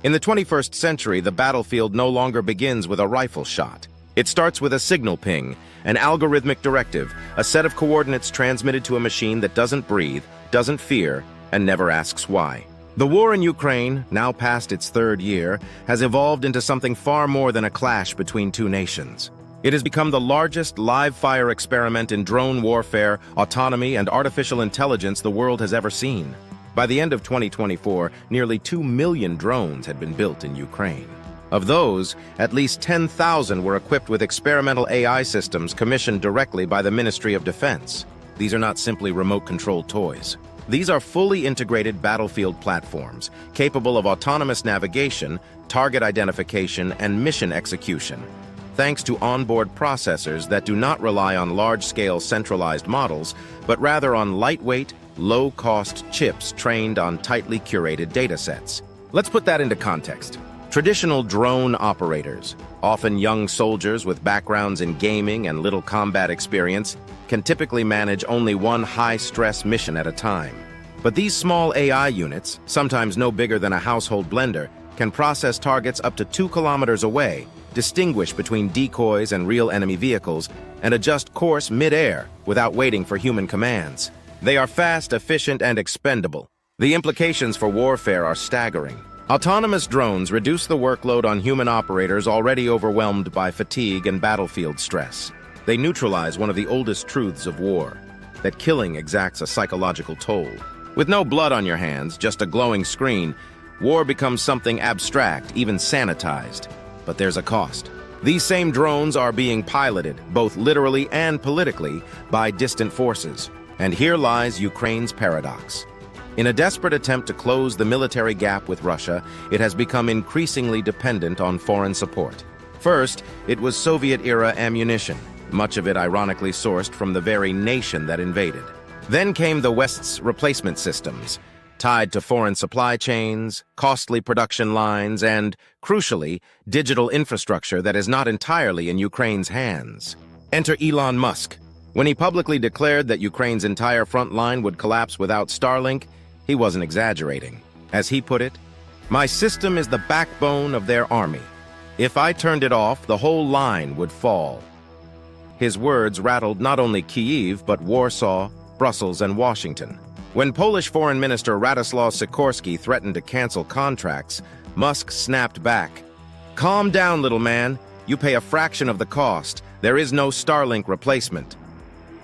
In the 21st century, the battlefield no longer begins with a rifle shot. It starts with a signal ping, an algorithmic directive, a set of coordinates transmitted to a machine that doesn't breathe, doesn't fear, and never asks why. The war in Ukraine, now past its third year, has evolved into something far more than a clash between two nations. It has become the largest live-fire experiment in drone warfare, autonomy, and artificial intelligence the world has ever seen. By the end of 2024, nearly 2 million drones had been built in Ukraine. Of those, at least 10,000 were equipped with experimental AI systems commissioned directly by the Ministry of Defense. These are not simply remote-controlled toys. These are fully integrated battlefield platforms, capable of autonomous navigation, target identification, and mission execution, thanks to onboard processors that do not rely on large-scale centralized models, but rather on lightweight, low-cost chips trained on tightly curated datasets. Let's put that into context. Traditional drone operators, often young soldiers with backgrounds in gaming and little combat experience, can typically manage only one high-stress mission at a time. But these small AI units, sometimes no bigger than a household blender, can process targets up to 2 kilometers away, distinguish between decoys and real enemy vehicles, and adjust course mid-air without waiting for human commands. They are fast, efficient, and expendable. The implications for warfare are staggering. Autonomous drones reduce the workload on human operators already overwhelmed by fatigue and battlefield stress. They neutralize one of the oldest truths of war, that killing exacts a psychological toll. With no blood on your hands, just a glowing screen, war becomes something abstract, even sanitized. But there's a cost. These same drones are being piloted, both literally and politically, by distant forces. And here lies Ukraine's paradox. In a desperate attempt to close the military gap with Russia, it has become increasingly dependent on foreign support. First, it was Soviet-era ammunition, much of it ironically sourced from the very nation that invaded. Then came the West's replacement systems, tied to foreign supply chains, costly production lines, and, crucially, digital infrastructure that is not entirely in Ukraine's hands. Enter Elon Musk. When he publicly declared that Ukraine's entire front line would collapse without Starlink, he wasn't exaggerating. As he put it, "My system is the backbone of their army. If I turned it off, the whole line would fall." His words rattled not only Kyiv, but Warsaw, Brussels, and Washington. When Polish Foreign Minister Radoslaw Sikorski threatened to cancel contracts, Musk snapped back. "Calm down, little man. You pay a fraction of the cost. There is no Starlink replacement."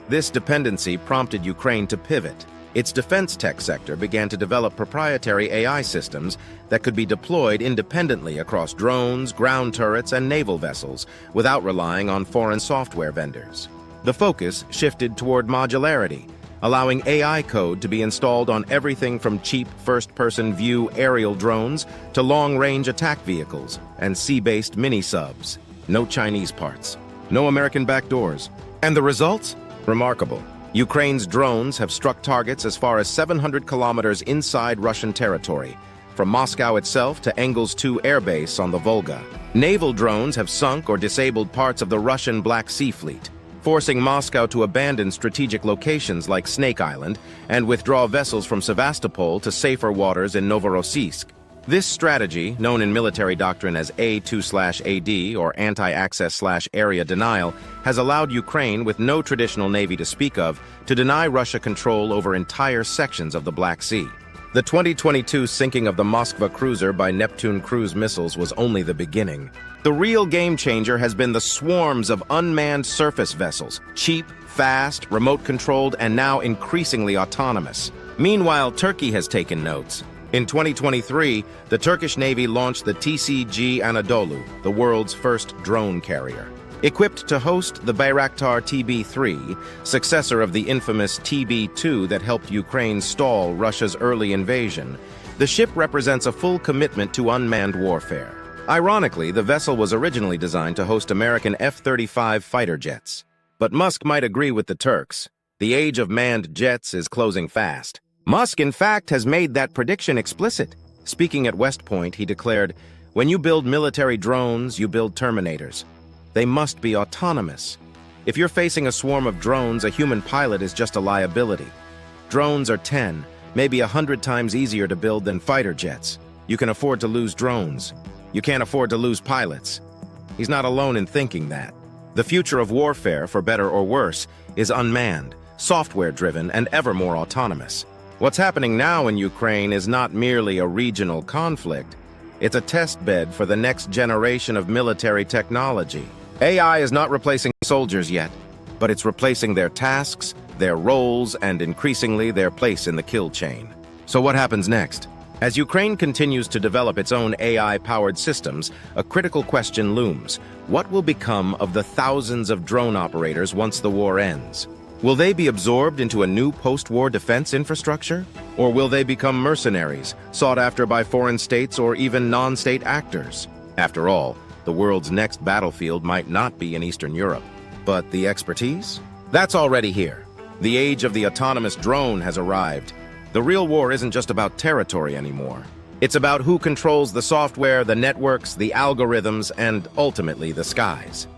This dependency prompted Ukraine to pivot. Its defense tech sector began to develop proprietary AI systems that could be deployed independently across drones, ground turrets, and naval vessels without relying on foreign software vendors. The focus shifted toward modularity, allowing AI code to be installed on everything from cheap first-person view aerial drones to long-range attack vehicles and sea-based mini-subs. No Chinese parts, no American backdoors. And the results? Remarkable. Ukraine's drones have struck targets as far as 700 kilometers inside Russian territory, from Moscow itself to Engels 2 Air Base on the Volga. Naval drones have sunk or disabled parts of the Russian Black Sea Fleet, forcing Moscow to abandon strategic locations like Snake Island and withdraw vessels from Sevastopol to safer waters in Novorossiysk. This strategy, known in military doctrine as A2/AD or anti-access/area denial, has allowed Ukraine, with no traditional navy to speak of, to deny Russia control over entire sections of the Black Sea. The 2022 sinking of the Moskva cruiser by Neptune cruise missiles was only the beginning. The real game changer has been the swarms of unmanned surface vessels, cheap, fast, remote-controlled, and now increasingly autonomous. Meanwhile, Turkey has taken notes. In 2023, the Turkish Navy launched the TCG Anadolu, the world's first drone carrier. Equipped to host the Bayraktar TB3, successor of the infamous TB2 that helped Ukraine stall Russia's early invasion, the ship represents a full commitment to unmanned warfare. Ironically, the vessel was originally designed to host American F-35 fighter jets. But Musk might agree with the Turks. The age of manned jets is closing fast. Musk, in fact, has made that prediction explicit. Speaking at West Point, he declared, "When you build military drones, you build Terminators. They must be autonomous. If you're facing a swarm of drones, a human pilot is just a liability. Drones are 10, maybe 100 times easier to build than fighter jets. You can afford to lose drones. You can't afford to lose pilots. He's not alone in thinking that. The future of warfare, for better or worse, is unmanned, software-driven, and ever more autonomous. What's happening now in Ukraine is not merely a regional conflict. It's a test bed for the next generation of military technology. AI is not replacing soldiers yet, but it's replacing their tasks, their roles, and increasingly their place in the kill chain. So what happens next? As Ukraine continues to develop its own AI-powered systems, a critical question looms. What will become of the thousands of drone operators once the war ends? Will they be absorbed into a new post-war defense infrastructure? Or will they become mercenaries, sought after by foreign states or even non-state actors? After all, the world's next battlefield might not be in Eastern Europe. But the expertise? That's already here. The age of the autonomous drone has arrived. The real war isn't just about territory anymore. It's about who controls the software, the networks, the algorithms, and ultimately the skies.